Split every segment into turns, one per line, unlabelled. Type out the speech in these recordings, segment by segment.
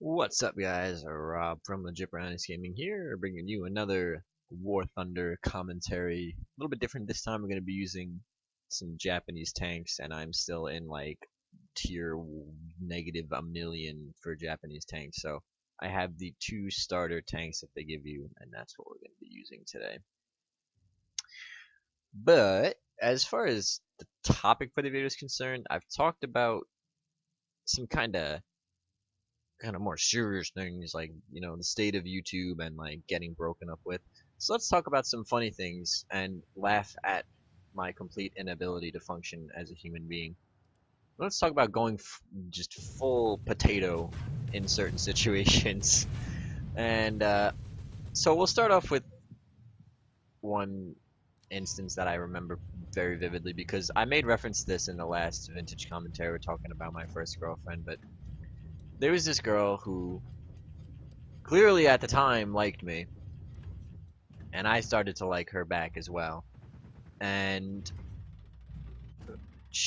What's up, guys? Rob from LegitBrowniesGaming here, bringing you another War Thunder commentary. A little bit different this time. We're going to be using some Japanese tanks, and I'm still in like tier negative a million for Japanese tanks. So I have the two starter tanks that they give you, and that's what we're going to be using today. But as far as the topic for the video is concerned, I've talked about some kind of more serious things like the state of YouTube and like getting broken up with. So let's talk about some funny things and laugh at my complete inability to function as a human being. Let's talk about going just full potato in certain situations. And so we'll start off with one instance that I remember very vividly because I made reference to this in the last vintage commentary. We're talking about my first girlfriend, but there was this girl who clearly at the time liked me, and I started to like her back as well. And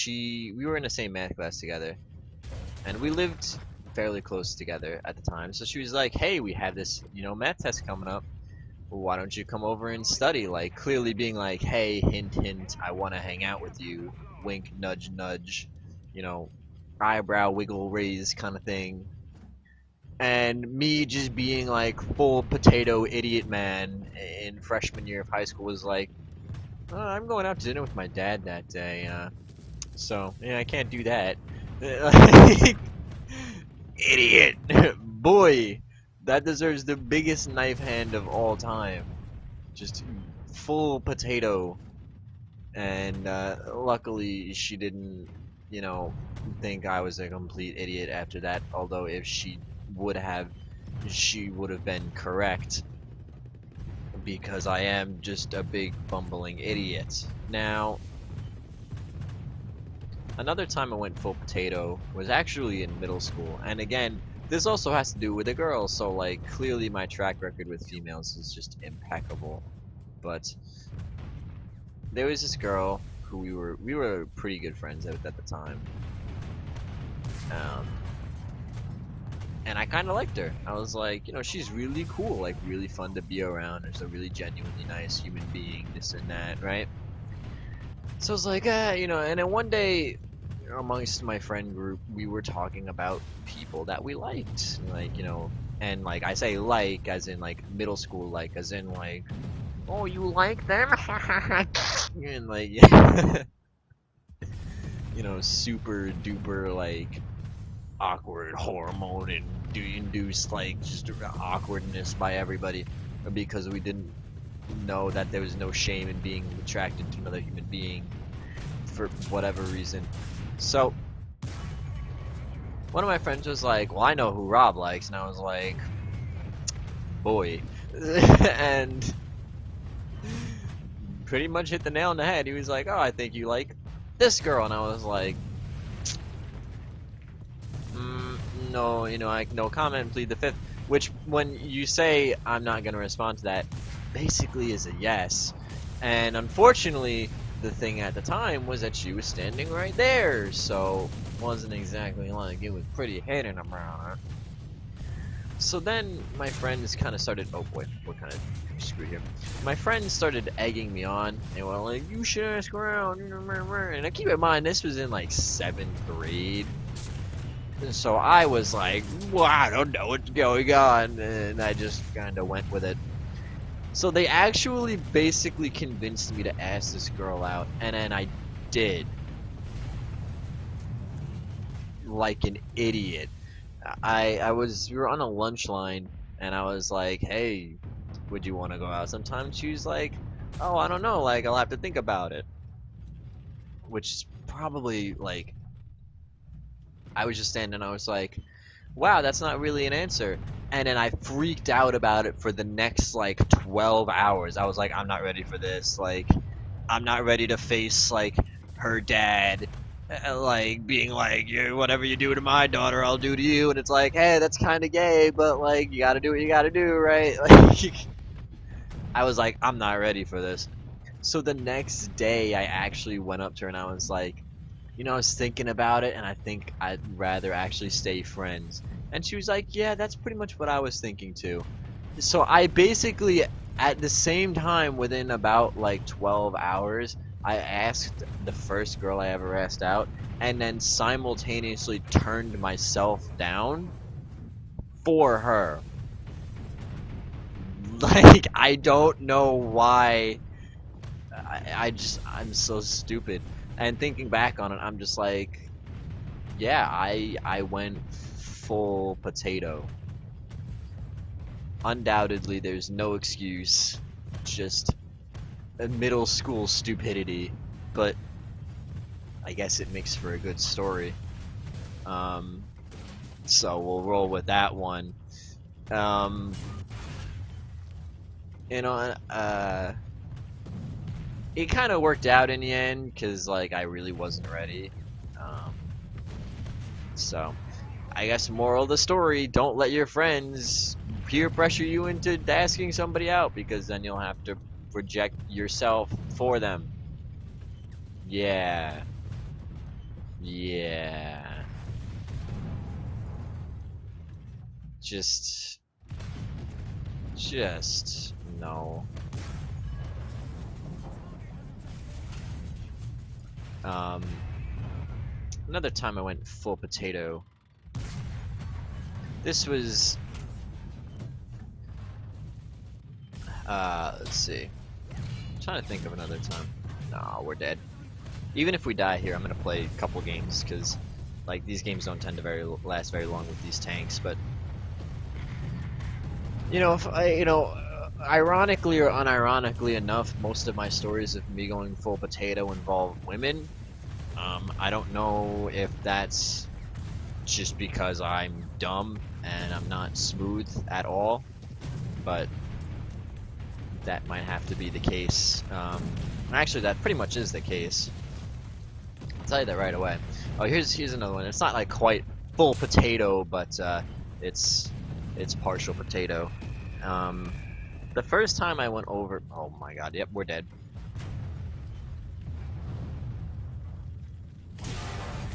we were in the same math class together, and we lived fairly close together at the time. So she was like, "Hey, we have this, math test coming up. Well, why don't you come over and study?" Like clearly being like, "Hey, hint, hint, I want to hang out with you." Wink, nudge, nudge. Eyebrow wiggle, raise kind of thing. And me just being like full potato idiot man in freshman year of high school was like, "Oh, I'm going out to dinner with my dad that day, so yeah, I can't do that." Idiot. Boy, that deserves the biggest knife hand of all time. Just full potato. And luckily she didn't, think I was a complete idiot after that, although if she would have, she would have been correct, because I am just a big bumbling idiot. Now, another time I went full potato was actually in middle school, and again, this also has to do with a girl, so like clearly my track record with females is just impeccable. But there was this girl who we were pretty good friends at the time. And I kind of liked her. I was like, she's really cool, like really fun to be around. She's a really genuinely nice human being, this and that, right? So I was like, and then one day, amongst my friend group, we were talking about people that we liked, like, and like I say like as in like middle school, like as in like, "Oh, you like them?" And like, yeah. Super duper like awkward hormone and induced like just awkwardness by everybody, because we didn't know that there was no shame in being attracted to another human being for whatever reason. So one of my friends was like, "Well, I know who Rob likes," and I was like, "Boy." And pretty much hit the nail on the head. He was like, "Oh, I think you like this girl," and I was like, no, no comment, plead the fifth. Which, when you say I'm not gonna respond to that, basically is a yes. And unfortunately, the thing at the time was that she was standing right there, so wasn't exactly like it was pretty hidden around her. So then my friends kind of started. Oh boy, we're kind of screwed here. My friends started egging me on. They were like, "You should ask around." And I keep in mind this was in like 7th grade. So I was like, "Well, I don't know what's going on," and I just kind of went with it. So they actually basically convinced me to ask this girl out, and then I did. Like an idiot. We were on a lunch line, and I was like, "Hey, would you want to go out sometime?" She was like, "Oh, I don't know, like I'll have to think about it." Which is probably like, I was just standing, I was like, "Wow, that's not really an answer." And then I freaked out about it for the next like 12 hours. I was like, "I'm not ready for this. Like, I'm not ready to face like her dad, like being like, yeah, whatever you do to my daughter, I'll do to you." And it's like, hey, that's kind of gay, but like, you gotta do what you gotta do, right? Like, I was like, I'm not ready for this. So the next day, I actually went up to her and I was like, I was thinking about it, and I think I'd rather actually stay friends. And she was like, yeah, that's pretty much what I was thinking too. So I basically, at the same time, within about like 12 hours, I asked the first girl I ever asked out, and then simultaneously turned myself down for her. Like, I don't know why. I'm so stupid. And thinking back on it, I'm just like, yeah, I went full potato. Undoubtedly, there's no excuse. Just a middle school stupidity. But I guess it makes for a good story. Um, so we'll roll with that one. Um, you know, it kind of worked out in the end because like I really wasn't ready. Um, so I guess moral of the story: don't let your friends peer pressure you into asking somebody out, because then you'll have to reject yourself for them. Yeah. Yeah. Just no. Um, Another time I went full potato. This was, let's see. I'm trying to think of another time. Nah, we're dead. Even if we die here, I'm gonna play a couple games, because like these games don't tend to last very long with these tanks. But if ironically or unironically enough, most of my stories of me going full potato involve women. I don't know if that's just because I'm dumb and I'm not smooth at all, but that might have to be the case. Actually, that pretty much is the case. I'll tell you that right away. Oh, here's another one. It's not like quite full potato, but it's partial potato. The first time I went over, oh my god, yep, we're dead.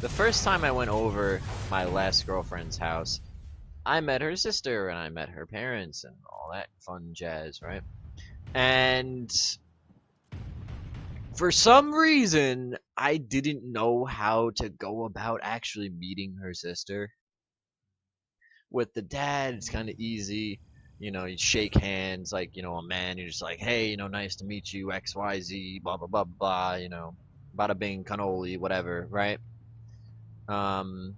The first time I went over my last girlfriend's house, I met her sister and I met her parents and all that fun jazz, right? And for some reason, I didn't know how to go about actually meeting her sister. With the dad, it's kind of easy. You shake hands like, a man. You're just like, hey, nice to meet you, XYZ, blah, blah, blah, blah, bada bing, cannoli, whatever, right? Um,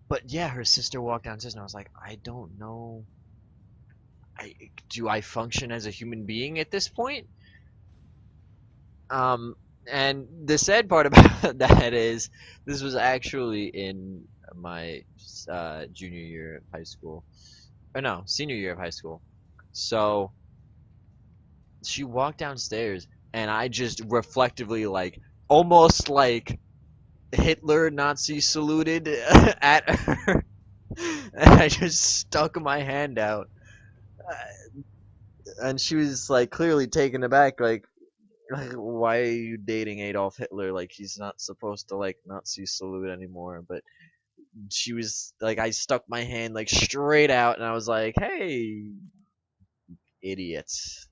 but yeah, her sister walked downstairs and I was like, I don't know. Do I function as a human being at this point? Um, and the sad part about that is this was actually in my junior year of high school. Or no, senior year of high school. So she walked downstairs and I just reflectively like almost like Hitler Nazi saluted at her. And I just stuck my hand out. And she was like clearly taken aback, like, why are you dating Adolf Hitler? Like, he's not supposed to like Nazi salute anymore. But she was like, I stuck my hand like straight out, and I was like, hey, idiots.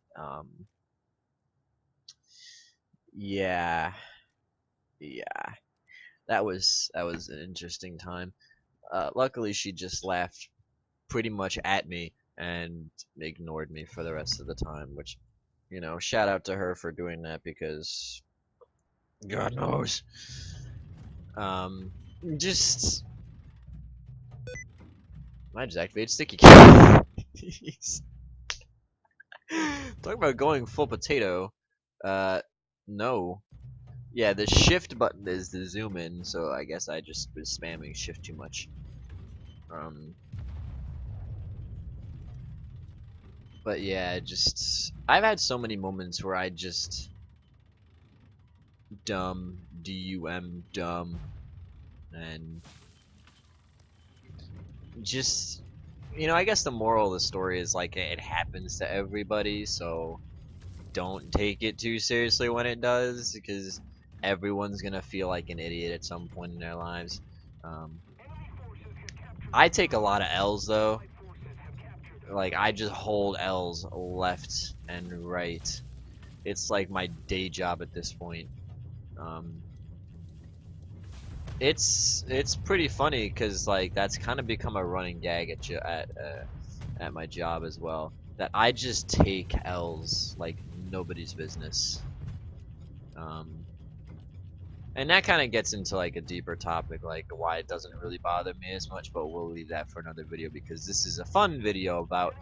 Yeah, yeah, that was an interesting time. Luckily, she just laughed pretty much at me and ignored me for the rest of the time, which, shout out to her for doing that, because God knows. Um, just I just activated sticky keys. Talking about going full potato. No. Yeah, the shift button is the zoom in, so I guess I just was spamming shift too much. But yeah, I've had so many moments where I just dumb, D-U-M, dumb, and just, I guess the moral of the story is like it happens to everybody, so don't take it too seriously when it does, because everyone's gonna feel like an idiot at some point in their lives. Um, I take a lot of L's though. Like I just hold L's left and right. It's like my day job at this point. Um, it's pretty funny because like that's kind of become a running gag at my job as well. That I just take L's like nobody's business. Um, and that kind of gets into like a deeper topic, like why it doesn't really bother me as much. But we'll leave that for another video because this is a fun video about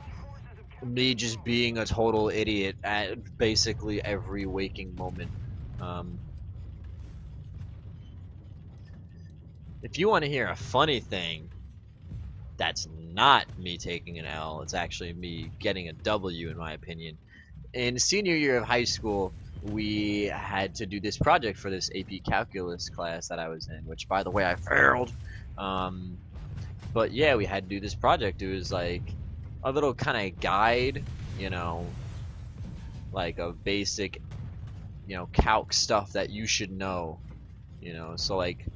me just being a total idiot at basically every waking moment. Um, if you want to hear a funny thing, that's not me taking an L. It's actually me getting a W, in my opinion. In senior year of high school, we had to do this project for this AP Calculus class that I was in, which, by the way, I failed. But yeah, we had to do this project. It was like a little kind of guide, you know, like a basic, you know, calc stuff that you should know, you know. So like,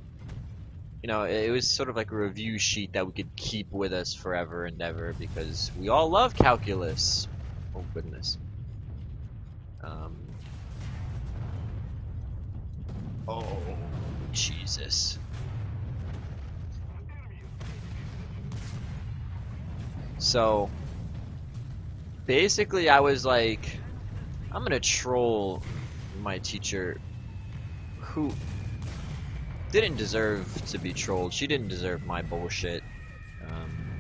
you know, it was sort of like a review sheet that we could keep with us forever and ever because we all love calculus. Oh goodness. Oh Jesus. So basically I was like, I'm gonna troll my teacher who didn't deserve to be trolled. She didn't deserve my bullshit.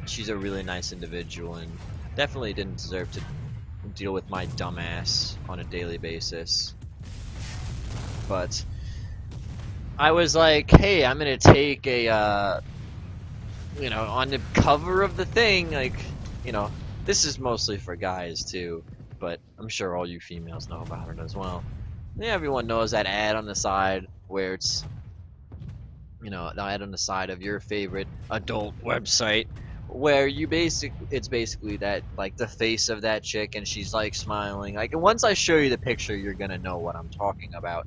She's a really nice individual and definitely didn't deserve to deal with my dumbass on a daily basis. But I was like, hey, I'm gonna take a, you know, on the cover of the thing, like, you know, this is mostly for guys too, but I'm sure all you females know about it as well. Yeah, everyone knows that ad on the side where it's, you know, the ad on the side of your favorite adult website where you it's basically that, like, the face of that chick and she's like smiling. Like, once I show you the picture, you're gonna know what I'm talking about.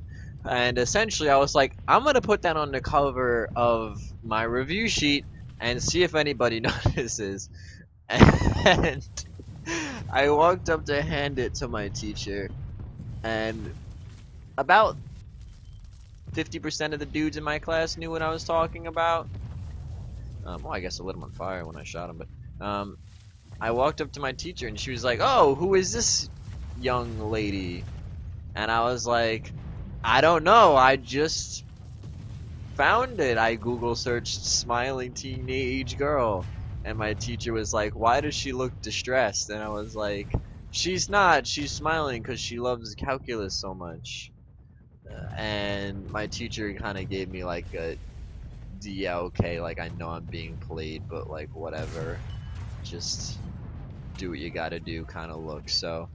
And essentially I was like, I'm gonna put that on the cover of my review sheet and see if anybody notices. And I walked up to hand it to my teacher, and about 50% of the dudes in my class knew what I was talking about. Well, I guess I lit him on fire when I shot him, but I walked up to my teacher and she was like, "Oh, who is this young lady?" And I was like, "I don't know, I just found it. I Google searched smiling teenage girl." And my teacher was like, "Why does she look distressed?" And I was like, "She's not, she's smiling because she loves calculus so much." And my teacher kind of gave me like a, yeah, okay, like I know I'm being played, but like whatever, just do what you gotta do kind of look. So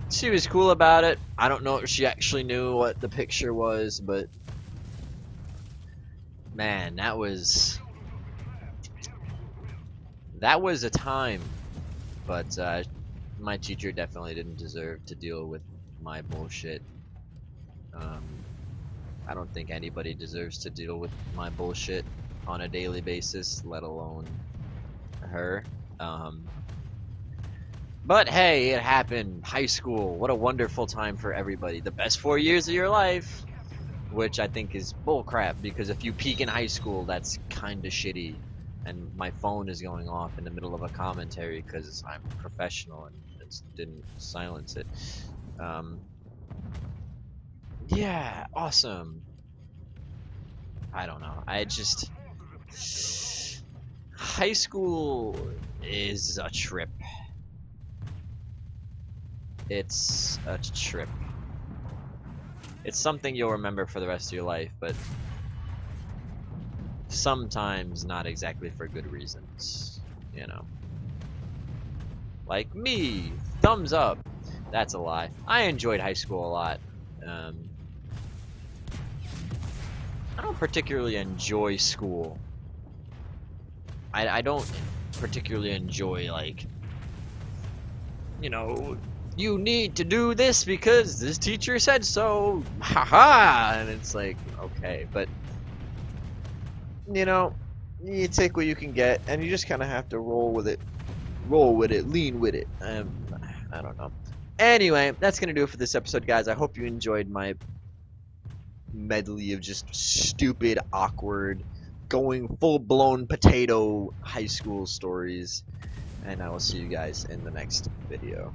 she was cool about it. I don't know if she actually knew what the picture was, but man, that was a time. But my teacher definitely didn't deserve to deal with my bullshit. I don't think anybody deserves to deal with my bullshit on a daily basis, let alone her. But hey, it happened. High school, what a wonderful time for everybody. The best 4 years of your life, which I think is bullcrap, because if you peak in high school, that's kinda shitty. And my phone is going off in the middle of a commentary because I'm professional and it didn't silence it. Yeah, awesome. I don't know. I just... High school is a trip. It's a trip. It's something you'll remember for the rest of your life, but sometimes not exactly for good reasons, you know. Like me, thumbs up. That's a lie. I enjoyed high school a lot. I don't particularly enjoy school. I don't particularly enjoy, like, you know, you need to do this because this teacher said so, haha. And it's like, okay, but you know, you take what you can get, and you just kind of have to roll with it, lean with it. I don't know. Anyway, that's gonna do it for this episode, guys. I hope you enjoyed my medley of just stupid, awkward, going full-blown potato high school stories, and I will see you guys in the next video.